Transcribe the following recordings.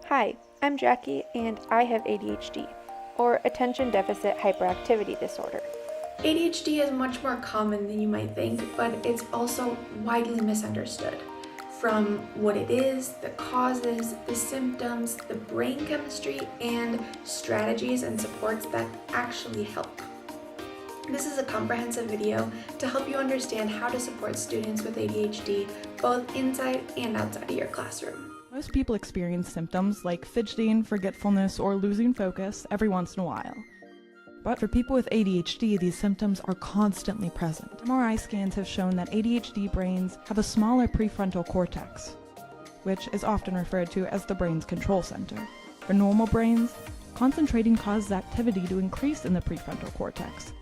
Hi, I'm Jackie and I have ADHD, or Attention Deficit Hyperactivity Disorder. ADHD is much more common than you might think, but it's also widely misunderstood. From what it is, the causes, the symptoms, the brain chemistry, and strategies and supports that actually help. This is a comprehensive video to help you understand how to support students with ADHD both inside and outside of your classroom. Most people experience symptoms like fidgeting, forgetfulness, or losing focus every once in a while. But for people with ADHD, these symptoms are constantly present. MRI scans have shown that ADHD brains have a smaller prefrontal cortex, which is often referred to as the brain's control center. For normal brains, concentrating causes activity to increase in the prefrontal cortex.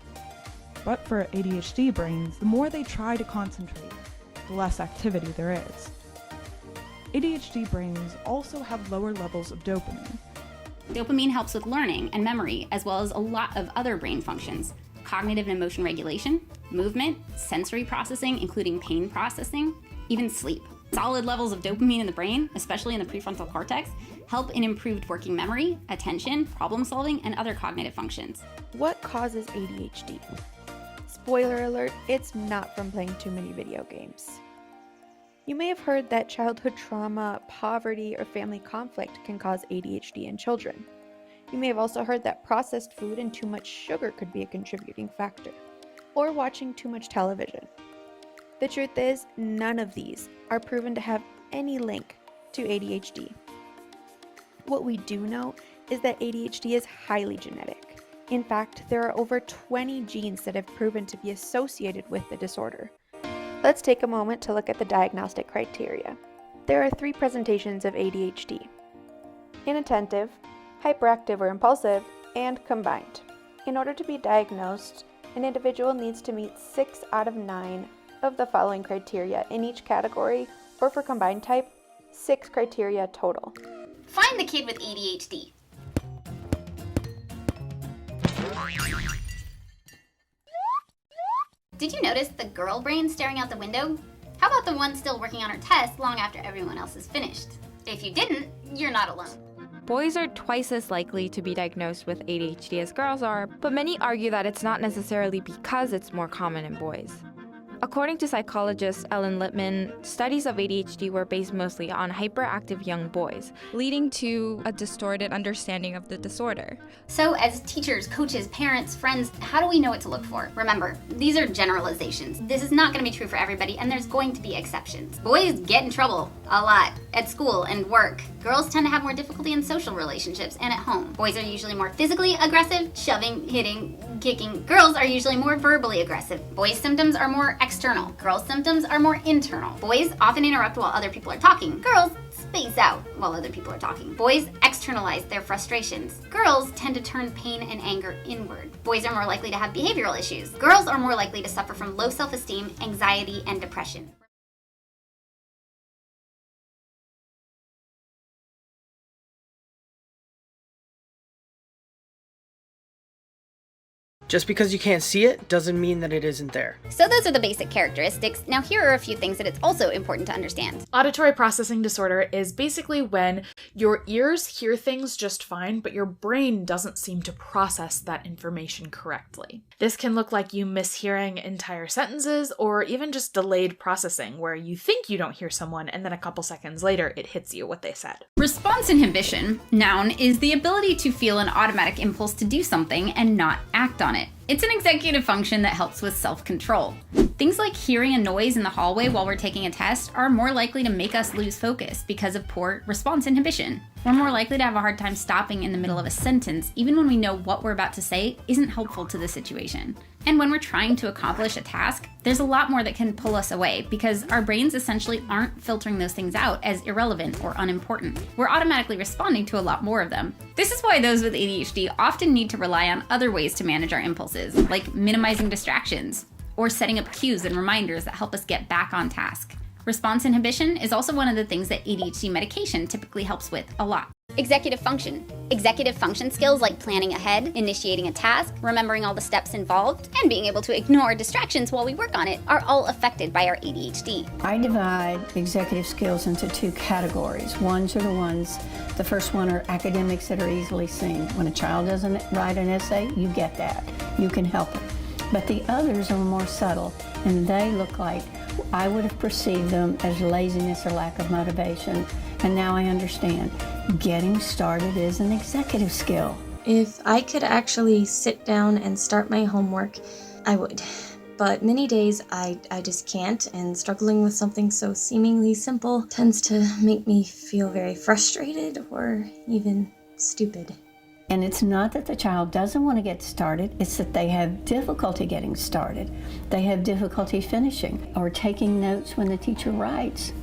But for ADHD brains, the more they try to concentrate, the less activity there is. ADHD brains also have lower levels of dopamine. Dopamine helps with learning and memory, as well as a lot of other brain functions. Cognitive and emotion regulation, movement, sensory processing, including pain processing, even sleep. Solid levels of dopamine in the brain, especially in the prefrontal cortex, help in improved working memory, attention, problem solving, and other cognitive functions. What causes ADHD? Spoiler alert, it's not from playing too many video games. You may have heard that childhood trauma, poverty, or family conflict can cause ADHD in children. You may have also heard that processed food and too much sugar could be a contributing factor, or watching too much television. The truth is, none of these are proven to have any link to ADHD. What we do know is that ADHD is highly genetic. In fact, there are over 20 genes that have proven to be associated with the disorder. Let's take a moment to look at the diagnostic criteria. There are 3 presentations of ADHD: inattentive, hyperactive or impulsive, and combined. In order to be diagnosed, an individual needs to meet 6 out of 9 of the following criteria in each category, or for combined type, 6 criteria total. Find the kid with ADHD. Did you notice the girl brain staring out the window? How about the one still working on her test long after everyone else is finished? If you didn't, you're not alone. Boys are twice as likely to be diagnosed with ADHD as girls are, but many argue that it's not necessarily because it's more common in boys. According to psychologist Ellen Lippman, studies of ADHD were based mostly on hyperactive young boys, leading to a distorted understanding of the disorder. So as teachers, coaches, parents, friends, how do we know what to look for? Remember, these are generalizations. This is not going to be true for everybody, and there's going to be exceptions. Boys get in trouble a lot at school and work. Girls tend to have more difficulty in social relationships and at home. Boys are usually more physically aggressive, shoving, hitting, kicking. Girls are usually more verbally aggressive. Boys' symptoms are more external. Girls' symptoms are more internal. Boys often interrupt while other people are talking. Girls space out while other people are talking. Boys externalize their frustrations. Girls tend to turn pain and anger inward. Boys are more likely to have behavioral issues. Girls are more likely to suffer from low self-esteem, anxiety, and depression. Just because you can't see it doesn't mean that it isn't there. So those are the basic characteristics. Now here are a few things that it's also important to understand. Auditory processing disorder is basically when your ears hear things just fine, but your brain doesn't seem to process that information correctly. This can look like you mishearing entire sentences, or even just delayed processing, where you think you don't hear someone and then a couple seconds later it hits you what they said. Response inhibition, noun, is the ability to feel an automatic impulse to do something and not act on it. It's an executive function that helps with self-control. Things like hearing a noise in the hallway while we're taking a test are more likely to make us lose focus because of poor response inhibition. We're more likely to have a hard time stopping in the middle of a sentence, even when we know what we're about to say isn't helpful to the situation. And when we're trying to accomplish a task, there's a lot more that can pull us away because our brains essentially aren't filtering those things out as irrelevant or unimportant. We're automatically responding to a lot more of them. This is why those with ADHD often need to rely on other ways to manage our impulses, like minimizing distractions or setting up cues and reminders that help us get back on task. Response inhibition is also one of the things that ADHD medication typically helps with a lot. Executive function. Executive function skills like planning ahead, initiating a task, remembering all the steps involved, and being able to ignore distractions while we work on it are all affected by our ADHD. I divide executive skills into two categories. The first one are academics that are easily seen. When a child doesn't write an essay, you get that. You can help it. But the others are more subtle, and they look like I would have perceived them as laziness or lack of motivation, and now I understand. Getting started is an executive skill. If I could actually sit down and start my homework, I would. But many days I just can't, and struggling with something so seemingly simple tends to make me feel very frustrated or even stupid. And it's not that the child doesn't want to get started, it's that they have difficulty getting started. They have difficulty finishing or taking notes when the teacher writes.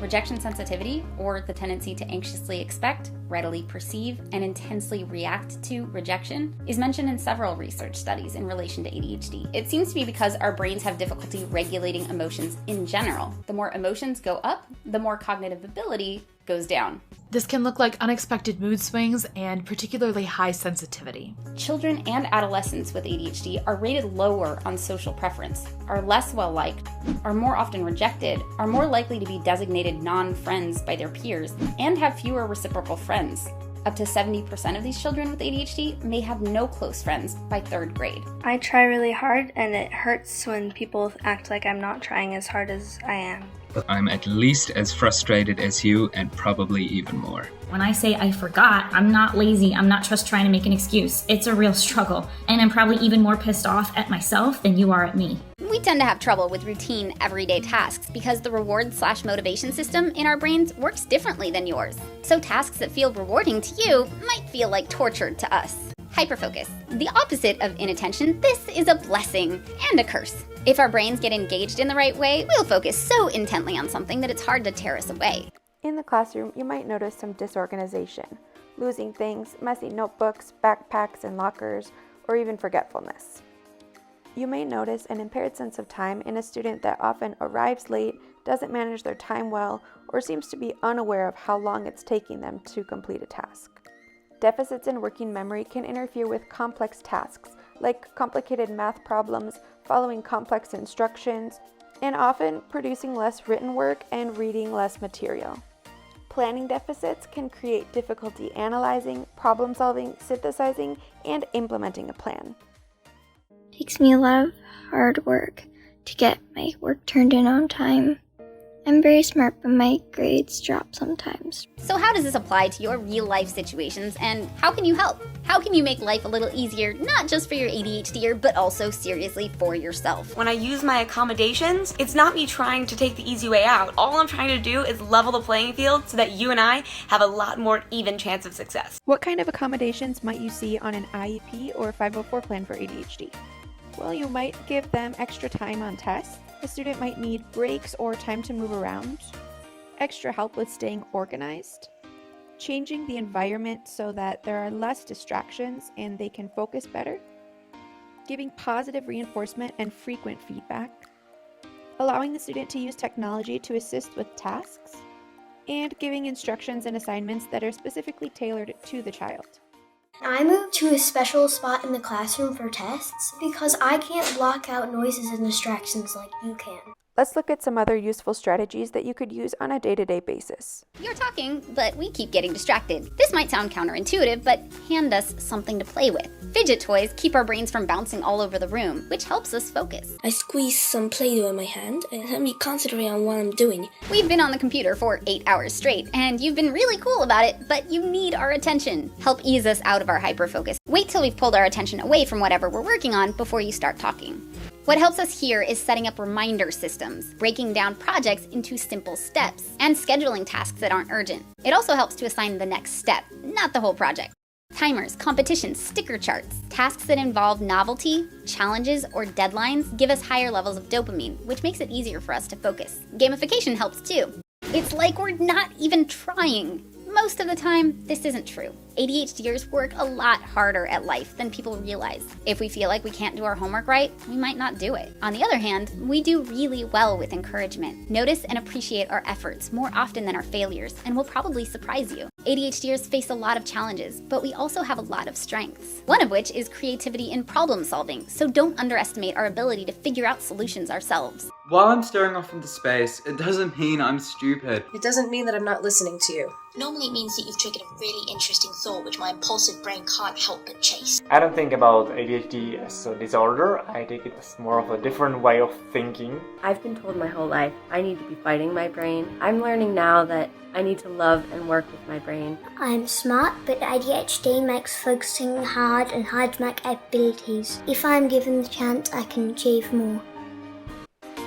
Rejection sensitivity, or the tendency to anxiously expect, readily perceive, and intensely react to rejection, is mentioned in several research studies in relation to ADHD. It seems to be because our brains have difficulty regulating emotions in general. The more emotions go up, the more cognitive ability goes down. This can look like unexpected mood swings and particularly high sensitivity. Children and adolescents with ADHD are rated lower on social preference, are less well-liked, are more often rejected, are more likely to be designated non-friends by their peers, and have fewer reciprocal friends. Up to 70% of these children with ADHD may have no close friends by 3rd grade. I try really hard, and it hurts when people act like I'm not trying as hard as I am. But I'm at least as frustrated as you, and probably even more. When I say I forgot, I'm not lazy, I'm not just trying to make an excuse. It's a real struggle, and I'm probably even more pissed off at myself than you are at me. We tend to have trouble with routine, everyday tasks because the reward/motivation system in our brains works differently than yours. So tasks that feel rewarding to you might feel like torture to us. Hyperfocus. The opposite of inattention, this is a blessing and a curse. If our brains get engaged in the right way, we'll focus so intently on something that it's hard to tear us away. In the classroom, you might notice some disorganization, losing things, messy notebooks, backpacks, and lockers, or even forgetfulness. You may notice an impaired sense of time in a student that often arrives late, doesn't manage their time well, or seems to be unaware of how long it's taking them to complete a task. Deficits in working memory can interfere with complex tasks, like complicated math problems, following complex instructions, and often producing less written work and reading less material. Planning deficits can create difficulty analyzing, problem-solving, synthesizing, and implementing a plan. It takes me a lot of hard work to get my work turned in on time. I'm very smart, but my grades drop sometimes. So how does this apply to your real-life situations, and how can you help? How can you make life a little easier, not just for your ADHDer, but also seriously for yourself? When I use my accommodations, it's not me trying to take the easy way out. All I'm trying to do is level the playing field so that you and I have a lot more even chance of success. What kind of accommodations might you see on an IEP or 504 plan for ADHD? Well, you might give them extra time on tests. A student might need breaks or time to move around, extra help with staying organized, changing the environment so that there are less distractions and they can focus better, giving positive reinforcement and frequent feedback, allowing the student to use technology to assist with tasks, and giving instructions and assignments that are specifically tailored to the child. I moved to a special spot in the classroom for tests because I can't block out noises and distractions like you can. Let's look at some other useful strategies that you could use on a day-to-day basis. You're talking, but we keep getting distracted. This might sound counterintuitive, but hand us something to play with. Fidget toys keep our brains from bouncing all over the room, which helps us focus. I squeeze some Play-Doh in my hand and help me concentrate on what I'm doing. We've been on the computer for 8 hours straight, and you've been really cool about it, but you need our attention. Help ease us out of our hyperfocus. Wait till we've pulled our attention away from whatever we're working on before you start talking. What helps us here is setting up reminder systems, breaking down projects into simple steps, and scheduling tasks that aren't urgent. It also helps to assign the next step, not the whole project. Timers, competitions, sticker charts, tasks that involve novelty, challenges, or deadlines give us higher levels of dopamine, which makes it easier for us to focus. Gamification helps too. It's like we're not even trying. most of the time, this isn't true. ADHDers work a lot harder at life than people realize. If we feel like we can't do our homework right, we might not do it. On the other hand, we do really well with encouragement. Notice and appreciate our efforts more often than our failures, and will probably surprise you. ADHDers face a lot of challenges, but we also have a lot of strengths. One of which is creativity in problem solving, so don't underestimate our ability to figure out solutions ourselves. While I'm staring off into space, it doesn't mean I'm stupid. It doesn't mean that I'm not listening to you. Normally it means that you've triggered a really interesting thought which my impulsive brain can't help but chase. I don't think about ADHD as a disorder. I take it as more of a different way of thinking. I've been told my whole life I need to be fighting my brain. I'm learning now that I need to love and work with my brain. I'm smart, but ADHD makes focusing hard and hides my capabilities. If I'm given the chance, I can achieve more.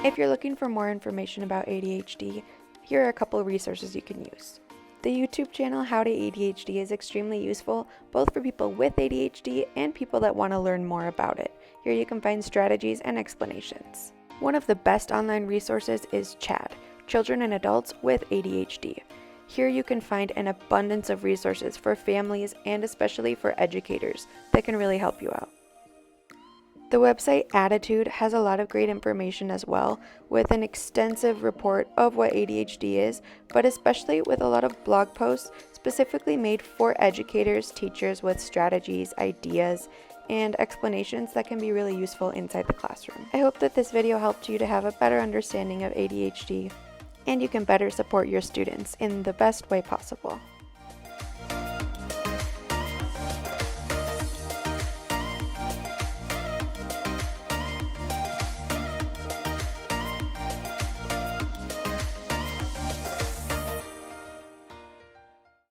If you're looking for more information about ADHD, here are a couple of resources you can use. The YouTube channel How to ADHD is extremely useful both for people with ADHD and people that want to learn more about it. Here you can find strategies and explanations. One of the best online resources is CHAD, Children and Adults with ADHD. Here you can find an abundance of resources for families and especially for educators that can really help you out. The website Attitude has a lot of great information as well, with an extensive report of what ADHD is, but especially with a lot of blog posts specifically made for educators, teachers with strategies, ideas, and explanations that can be really useful inside the classroom. I hope that this video helped you to have a better understanding of ADHD, and you can better support your students in the best way possible.